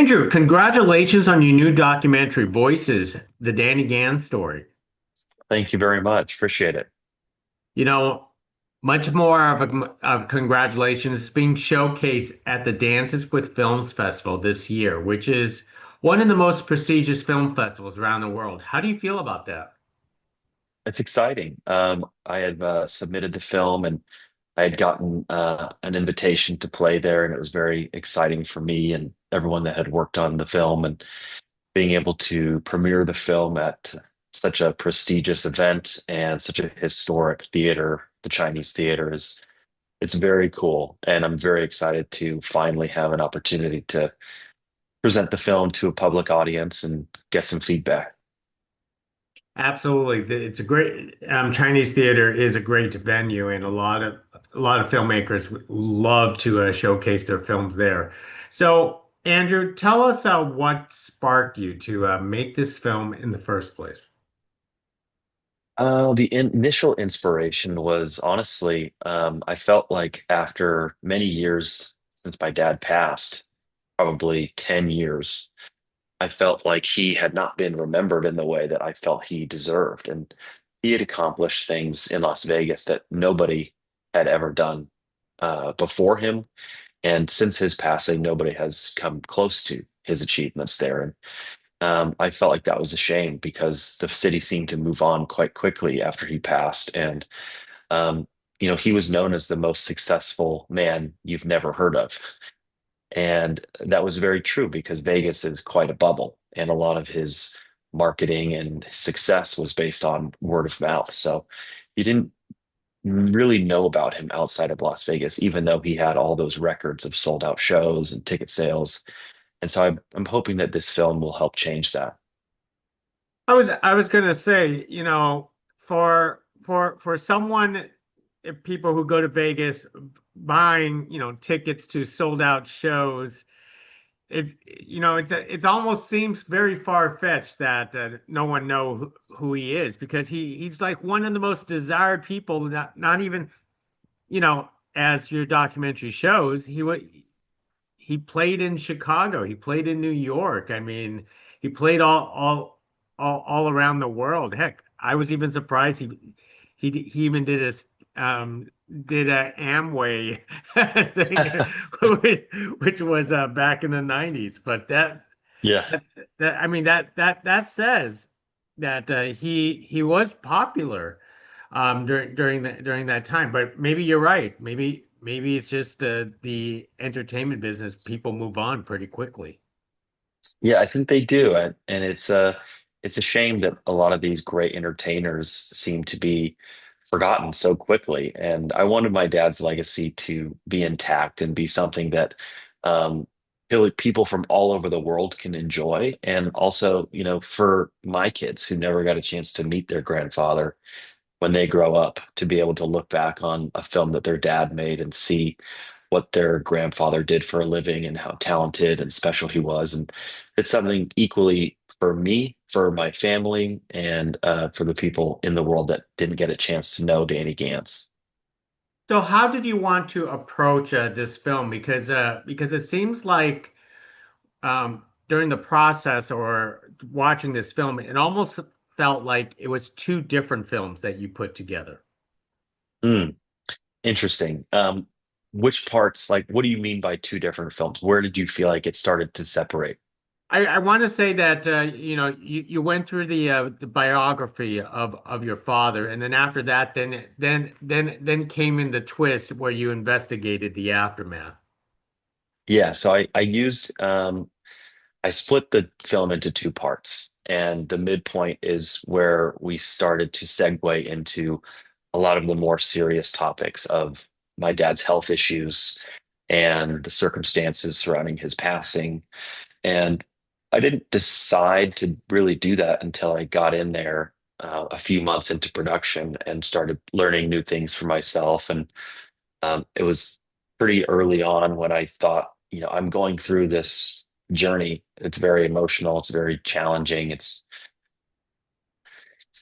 Andrew, congratulations on your new documentary, Voices, the Danny Gans Story. Thank you very much. Appreciate it. You know, much more of congratulations is being showcased at the Dances with Films Festival this year, which is one of the most prestigious film festivals around the world. How do you feel about that? It's exciting. I had submitted the film and I had gotten an invitation to play there, and it was very exciting for me and everyone that had worked on the film. And being able to premiere the film at such a prestigious event and such a historic theater, the Chinese theater, is it's very cool. And I'm very excited to finally have an opportunity to present the film to a public audience and get some feedback. Absolutely. It's a great Chinese theater is a great venue, and a lot of filmmakers would love to showcase their films there. So, Andrew, tell us what sparked you to make this film in the first place. The initial inspiration was honestly, I felt like after many years since my dad passed, probably 10 years, I felt like he had not been remembered in the way that I felt he deserved. And he had accomplished things in Las Vegas that nobody had ever done before him. And since his passing, nobody has come close to his achievements there. And I felt like that was a shame because the city seemed to move on quite quickly after he passed. And, um, he was known as the most successful man you've never heard of. And that was very true because Vegas is quite a bubble, and a lot of his marketing and success was based on word of mouth. So you didn't really know about him outside of Las Vegas, even though he had all those records of sold out shows and ticket sales. And so I'm hoping that this film will help change that. I was gonna say, for someone, if people who go to Vegas buying, tickets to sold out shows, if it's almost seems very far-fetched that no one know who he is because he's like one of the most desired people, not even, as your documentary shows, he played in Chicago. He played in New York. I mean, he played all around the world. Heck, I was even surprised he even did a Amway thing, which was back in the 90s. But Yeah. that, I mean that says that he was popular during that time. But maybe you're right. Maybe it's just the entertainment business. People move on pretty quickly. Yeah, I think they do. And it's a shame that a lot of these great entertainers seem to be forgotten so quickly. And I wanted my dad's legacy to be intact and be something that um people from all over the world can enjoy. And also, for my kids who never got a chance to meet their grandfather when they grow up, to be able to look back on a film that their dad made and see what their grandfather did for a living and how talented and special he was. And it's something equally for me, for my family, and for the people in the world that didn't get a chance to know Danny Gans. So, how did you want to approach this film? Because it seems like during the process or watching this film, it almost felt like it was two different films that you put together. Mm, interesting. Which parts, like, what do you mean by two different films? Where did you feel like it started to separate? I want to say that you went through the biography of your father, and then after that, then came in the twist where you investigated the aftermath. Yeah, so I split the film into two parts, and the midpoint is where we started to segue into a lot of the more serious topics of my dad's health issues and the circumstances surrounding his passing. And I didn't decide to really do that until I got in there a few months into production and started learning new things for myself. And it was pretty early on when I thought, I'm going through this journey. It's very emotional. It's very challenging. It's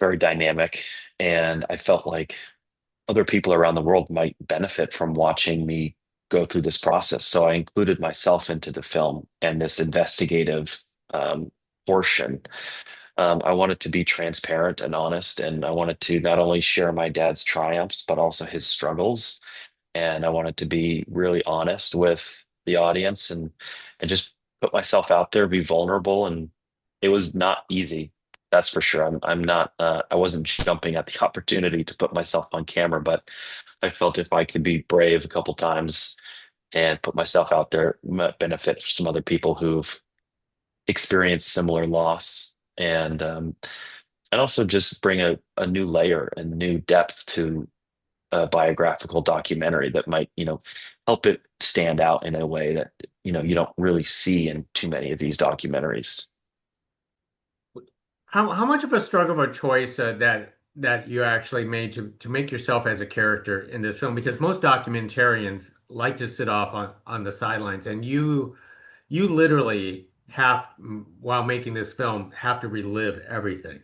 very dynamic. And I felt like other people around the world might benefit from watching me go through this process. So I included myself into the film and this investigative portion. I wanted to be transparent and honest, and I wanted to not only share my dad's triumphs, but also his struggles. And I wanted to be really honest with the audience and just put myself out there, be vulnerable. And it was not easy. That's for sure. I'm not I wasn't jumping at the opportunity to put myself on camera, but I felt if I could be brave a couple times and put myself out there, it might benefit some other people who've experienced similar loss. And also just bring a new layer and new depth to a biographical documentary that might, help it stand out in a way that, you don't really see in too many of these documentaries. How much of a struggle of a choice that you actually made to make yourself as a character in this film? Because most documentarians like to sit off on the sidelines, and you literally have, while making this film, have to relive everything.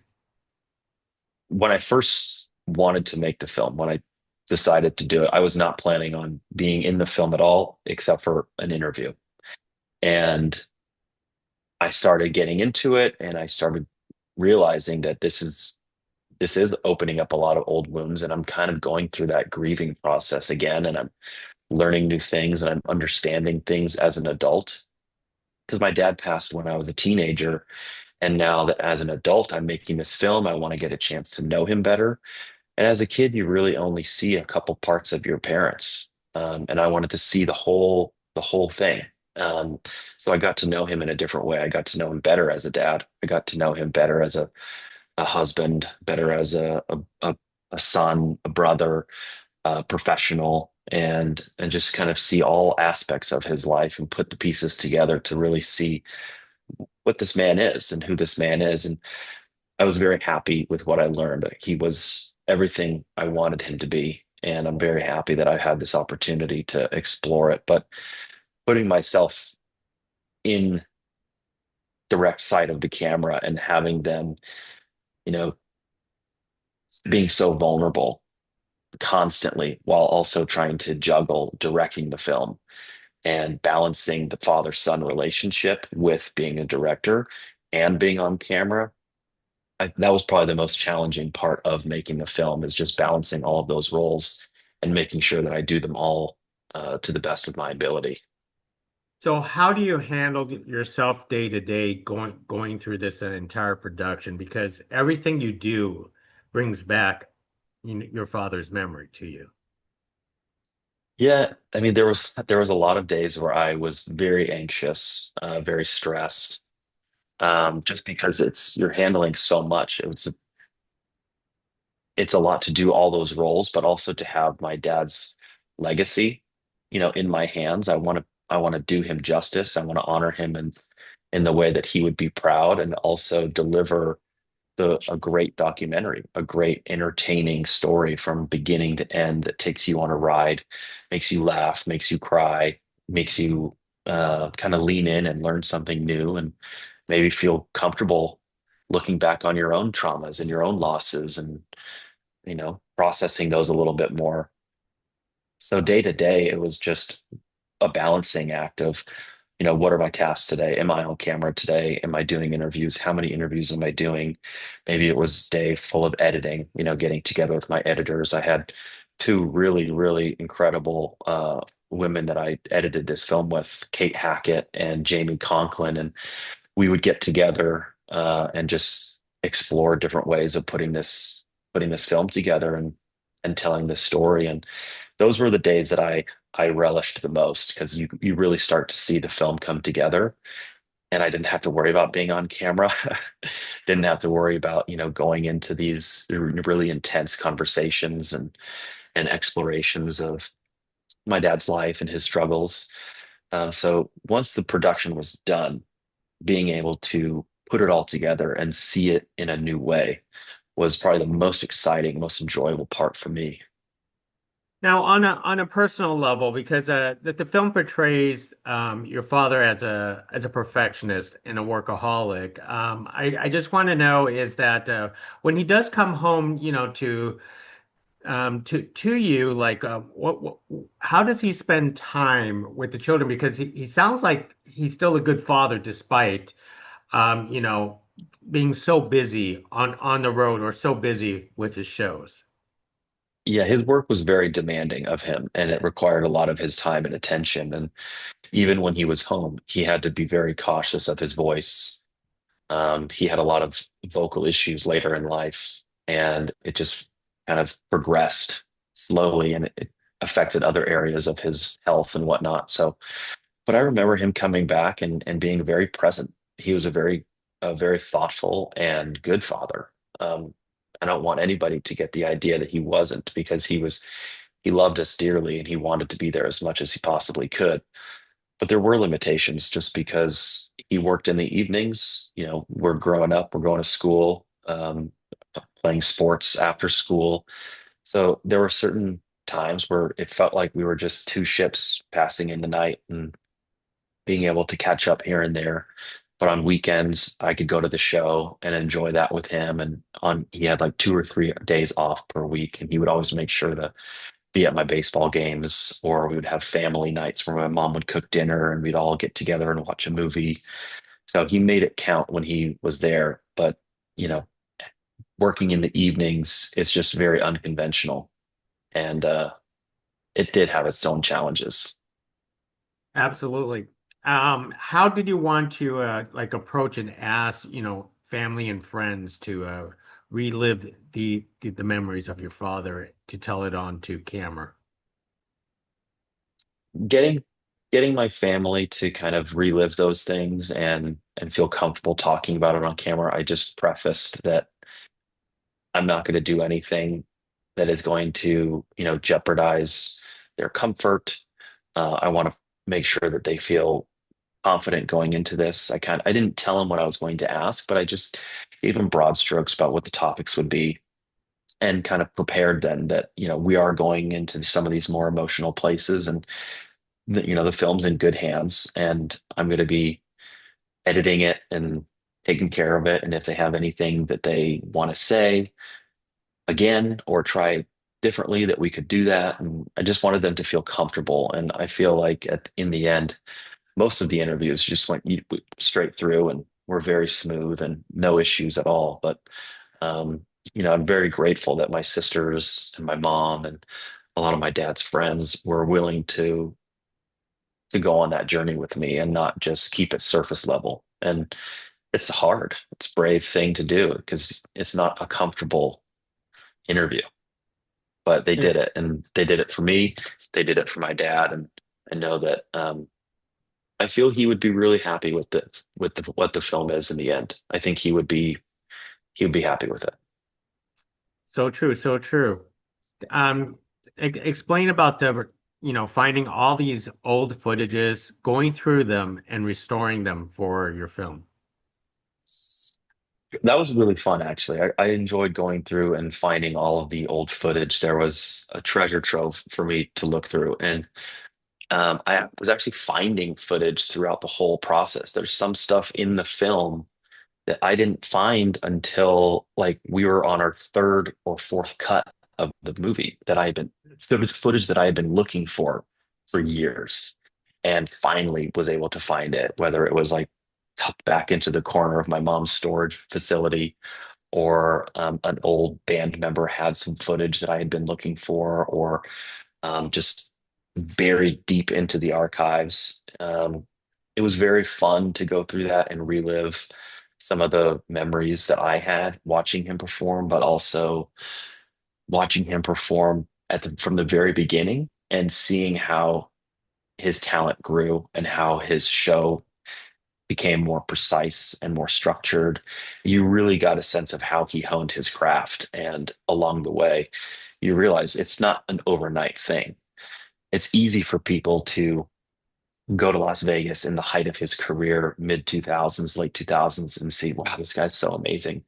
When I first wanted to make the film, when I decided to do it, I was not planning on being in the film at all, except for an interview. And I started getting into it and I started realizing that this is opening up a lot of old wounds, and I'm kind of going through that grieving process again, and I'm learning new things and I'm understanding things as an adult because my dad passed when I was a teenager. And now that as an adult, I'm making this film, I want to get a chance to know him better. And as a kid, you really only see a couple parts of your parents. And I wanted to see the whole thing. Um, so I got to know him in a different way. I got to know him better as a dad. I got to know him better as a husband, better as a son, a brother, professional, and just kind of see all aspects of his life and put the pieces together to really see what this man is and who this man is. And I was very happy with what I learned. He was everything I wanted him to be. And I'm very happy that I had this opportunity to explore it. But putting myself in direct sight of the camera and having them, you know, being so vulnerable constantly while also trying to juggle directing the film and balancing the father-son relationship with being a director and being on camera. That was probably the most challenging part of making the film is just balancing all of those roles and making sure that I do them all to the best of my ability. So how do you handle yourself day to day going through this entire production? Because everything you do brings back your father's memory to you. Yeah, I mean there was a lot of days where I was very anxious, very stressed, just because you're handling so much. It's a lot to do all those roles, but also to have my dad's legacy, in my hands. I want to do him justice. I want to honor him in the way that he would be proud, and also deliver a great documentary, a great entertaining story from beginning to end that takes you on a ride, makes you laugh, makes you cry, makes you kind of lean in and learn something new, and maybe feel comfortable looking back on your own traumas and your own losses, and processing those a little bit more. So day to day, it was just a balancing act of, what are my tasks today? Am I on camera today? Am I doing interviews? How many interviews am I doing? Maybe it was a day full of editing, getting together with my editors. I had two really, really incredible women that I edited this film with, Kate Hackett and Jamie Conklin, and we would get together and just explore different ways of putting this film together and telling this story. And those were the days that I relished the most because you really start to see the film come together. And I didn't have to worry about being on camera. Didn't have to worry about, going into these really intense conversations and explorations of my dad's life and his struggles. So once the production was done, being able to put it all together and see it in a new way was probably the most exciting, most enjoyable part for me. Now, on a personal level, because that the film portrays your father as a perfectionist and a workaholic, I just want to know is that when he does come home, to you, like what how does he spend time with the children? Because he sounds like he's still a good father despite you know, being so busy on the road or so busy with his shows. Yeah, his work was very demanding of him, and it required a lot of his time and attention. And even when he was home, he had to be very cautious of his voice. He had a lot of vocal issues later in life, and it just kind of progressed slowly, and it affected other areas of his health and whatnot. So, but I remember him coming back and being very present. He was a very thoughtful and good father. Um, I don't want anybody to get the idea that he wasn't, because he loved us dearly and he wanted to be there as much as he possibly could. But there were limitations just because he worked in the evenings. You know, we're growing up, we're going to school, playing sports after school. So there were certain times where it felt like we were just two ships passing in the night and being able to catch up here and there. But on weekends, I could go to the show and enjoy that with him. And he had like 2 or 3 days off per week, and he would always make sure to be at my baseball games, or we would have family nights where my mom would cook dinner and we'd all get together and watch a movie. So he made it count when he was there. But, you know, working in the evenings is just very unconventional. And it did have its own challenges. Absolutely. How did you want to like approach and ask, you know, family and friends to relive the memories of your father to tell it on to camera? Getting getting my family to kind of relive those things and feel comfortable talking about it on camera, I just prefaced that I'm not going to do anything that is going to, jeopardize their comfort. I want to make sure that they feel confident going into this. I didn't tell them what I was going to ask, but I just gave them broad strokes about what the topics would be and kind of prepared them that, we are going into some of these more emotional places, and the film's in good hands, and I'm going to be editing it and taking care of it. And if they have anything that they want to say again or try differently, that we could do that. And I just wanted them to feel comfortable. And I feel like in the end, most of the interviews just went straight through and were very smooth and no issues at all. But I'm very grateful that my sisters and my mom and a lot of my dad's friends were willing to go on that journey with me and not just keep it surface level. And it's hard. It's a brave thing to do because it's not a comfortable interview, but they did It, it, and they did it for me. They did it for my dad. And I know that I feel he would be really happy with what the film is in the end. I think he would be happy with it. so true, so true. Um, explain about the, you know, finding all these old footages, going through them and restoring them for your film. That was really fun, actually. I enjoyed going through and finding all of the old footage. There was a treasure trove for me to look through, and I was actually finding footage throughout the whole process. There's some stuff in the film that I didn't find until like we were on our third or fourth cut of the movie, that I had been footage that I had been looking for years, and finally was able to find it, whether it was like tucked back into the corner of my mom's storage facility, or an old band member had some footage that I had been looking for, or just buried deep into the archives. It was very fun to go through that and relive some of the memories that I had watching him perform, but also watching him perform from the very beginning and seeing how his talent grew and how his show became more precise and more structured. You really got a sense of how he honed his craft. And along the way, you realize it's not an overnight thing. It's easy for people to go to Las Vegas in the height of his career, mid 2000s, late 2000s, and see, wow, this guy's so amazing.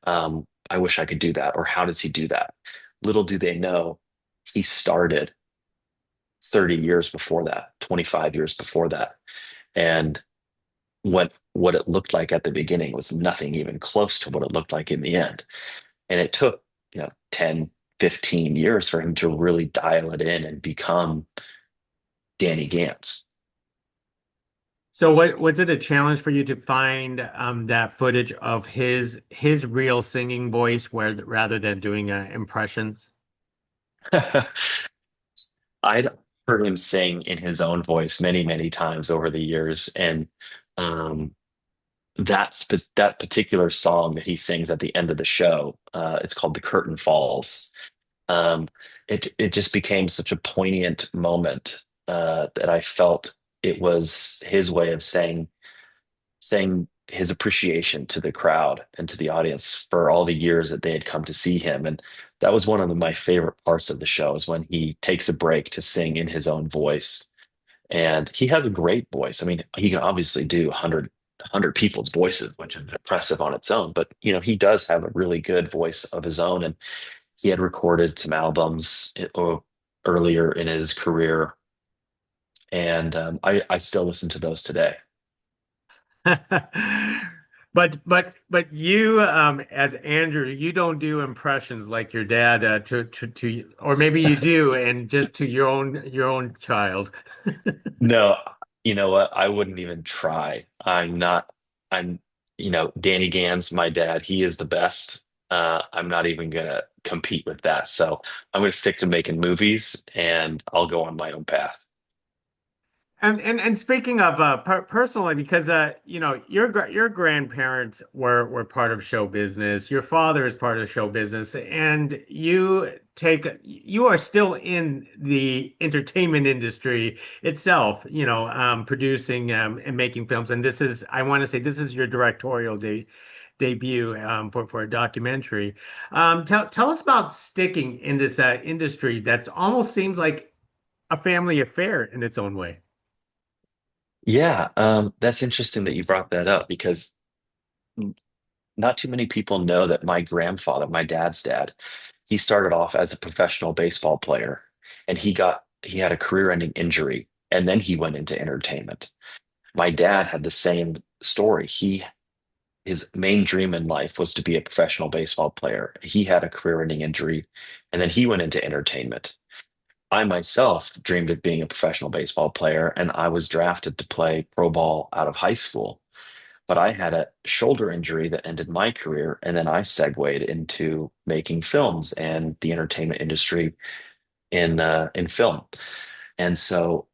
I wish I could do that. Or how does he do that? Little do they know, he started 30 years before that, 25 years before that. And what it looked like at the beginning was nothing even close to what it looked like in the end. And it took, 10, 15 years for him to really dial it in and become Danny Gans. So what was it a challenge for you to find that footage of his real singing voice where rather than doing impressions? I'd heard him sing in his own voice many, many times over the years, and um, that particular song that he sings at the end of the show, it's called "The Curtain Falls." Um, it just became such a poignant moment that I felt it was his way of saying his appreciation to the crowd and to the audience for all the years that they had come to see him. And that was one of my favorite parts of the show is when he takes a break to sing in his own voice. And he has a great voice. I mean, he can obviously do 100 people's voices, which is impressive on its own, but he does have a really good voice of his own. And he had recorded some albums earlier in his career. And I still listen to those today. But you as Andrew, you don't do impressions like your dad to or maybe you do and just to your own child. No, you know what? I wouldn't even try. I'm, Danny Gans, my dad, he is the best. I'm not even gonna compete with that. So I'm gonna stick to making movies and I'll go on my own path. And speaking of personally, because your grandparents were part of show business, your father is part of show business, and you are still in the entertainment industry itself, producing and making films. And this is, I want to say, this is your directorial debut for a documentary. Tell us about sticking in this industry that almost seems like a family affair in its own way. Yeah, that's interesting that you brought that up because not too many people know that my grandfather, my dad's dad, he started off as a professional baseball player and he had a career-ending injury and then he went into entertainment. My dad had the same story. His main dream in life was to be a professional baseball player. He had a career-ending injury and then he went into entertainment. I myself dreamed of being a professional baseball player and I was drafted to play pro ball out of high school. But I had a shoulder injury that ended my career, and then I segued into making films and the entertainment industry in film. And so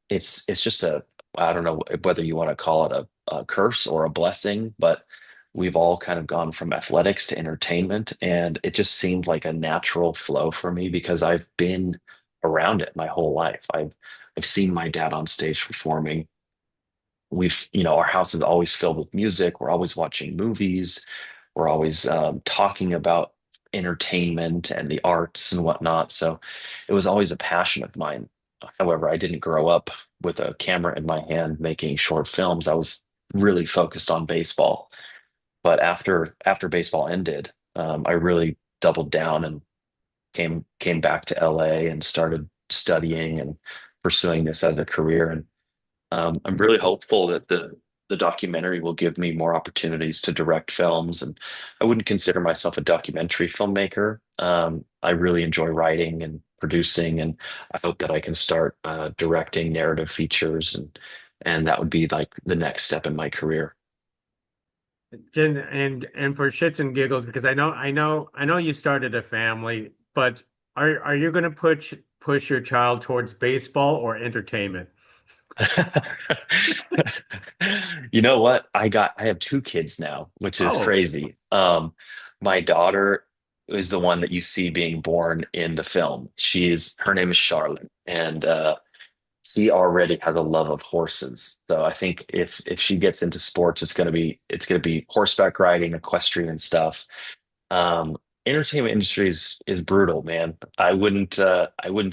it's just I don't know whether you want to call it a curse or a blessing, but we've all kind of gone from athletics to entertainment, and it just seemed like a natural flow for me because I've been around it my whole life. I've seen my dad on stage performing. Our house is always filled with music. We're always watching movies. We're always talking about entertainment and the arts and whatnot. So it was always a passion of mine. However, I didn't grow up with a camera in my hand making short films. I was really focused on baseball. But after baseball ended, I really doubled down and came back to LA and started studying and pursuing this as a career. And I'm really hopeful that the documentary will give me more opportunities to direct films. And I wouldn't consider myself a documentary filmmaker. I really enjoy writing and producing, and I hope that I can start directing narrative features, and that would be like the next step in my career. And for shits and giggles, because I know you started a family, but are you going to push your child towards baseball or entertainment? You know what? I have two kids now, which is Oh, crazy. My daughter is the one that you see being born in the film. Her name is Charlotte, and she already has a love of horses. So I think if she gets into sports, it's gonna be horseback riding, equestrian stuff. Um, Entertainment industry is brutal, man. I wouldn't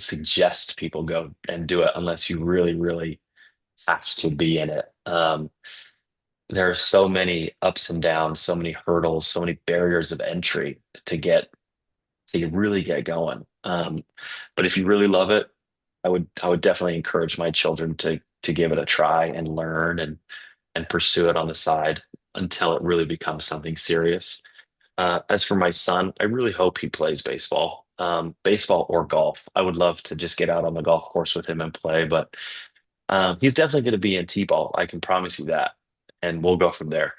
suggest people go and do it unless you really, really have to be in it. There are so many ups and downs, so many hurdles, so many barriers of entry to really get going. But if you really love it, I would definitely encourage my children to give it a try and learn and pursue it on the side until it really becomes something serious. As for my son, I really hope he plays baseball. baseball or golf. I would love to just get out on the golf course with him and play, but he's definitely going to be in T-ball. I can promise you that, and we'll go from there.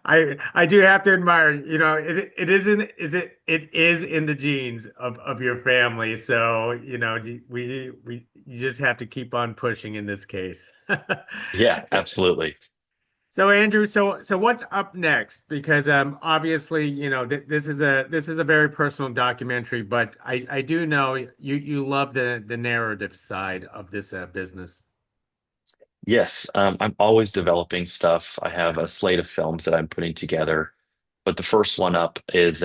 I do have to admire, it isn't is it it is in the genes of your family. So, we you just have to keep on pushing in this case. Yeah, So, absolutely. so Andrew, so what's up next? Because obviously, this is a very personal documentary, but I do know you love the narrative side of this business. Yes, I'm always developing stuff. I have a slate of films that I'm putting together, but the first one up is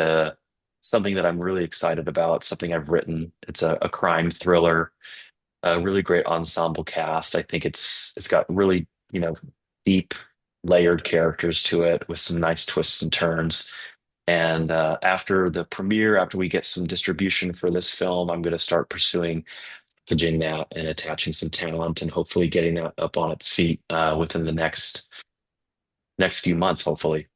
something that I'm really excited about, something I've written. It's a crime thriller, a really great ensemble cast. I think it's got really, deep, layered characters to it with some nice twists and turns. And after the premiere, after we get some distribution for this film, I'm going to start pursuing packaging that and attaching some talent and hopefully getting that up on its feet within the next few months, hopefully.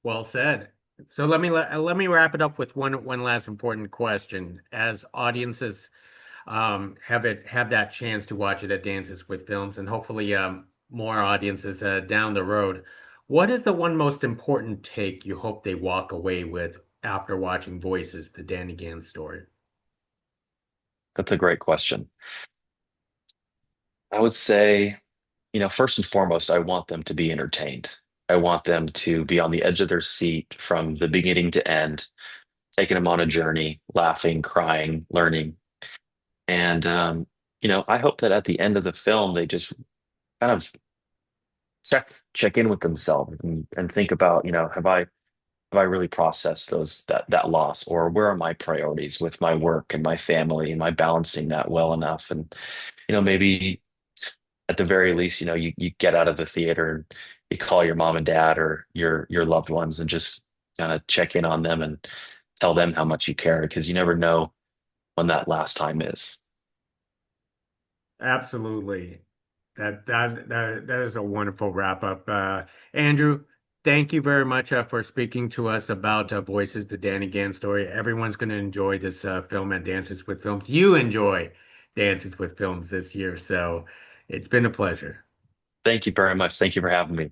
Well said. So let me wrap it up with one last important question. As audiences have that chance to watch it at Dances with Films, and hopefully more audiences down the road, what is the one most important take you hope they walk away with after watching Voices, the Danny Gans story? That's a great question. I would say, first and foremost, I want them to be entertained. I want them to be on the edge of their seat from the beginning to end, taking them on a journey, laughing, crying, learning. And, I hope that at the end of the film, they just kind of check in with themselves and think about, have I really processed that loss, or where are my priorities with my work and my family? Am I balancing that well enough? And maybe at the very least, you get out of the theater and you call your mom and dad or your loved ones and just kind of check in on them and tell them how much you care because you never know when that last time is. Absolutely. That is a wonderful wrap up. Andrew, thank you very much for speaking to us about Voices, the Danny Gans story. Everyone's going to enjoy this film at Dances with Films. You enjoy Dances with Films this year, so it's been a pleasure. Thank you very much. Thank you for having me.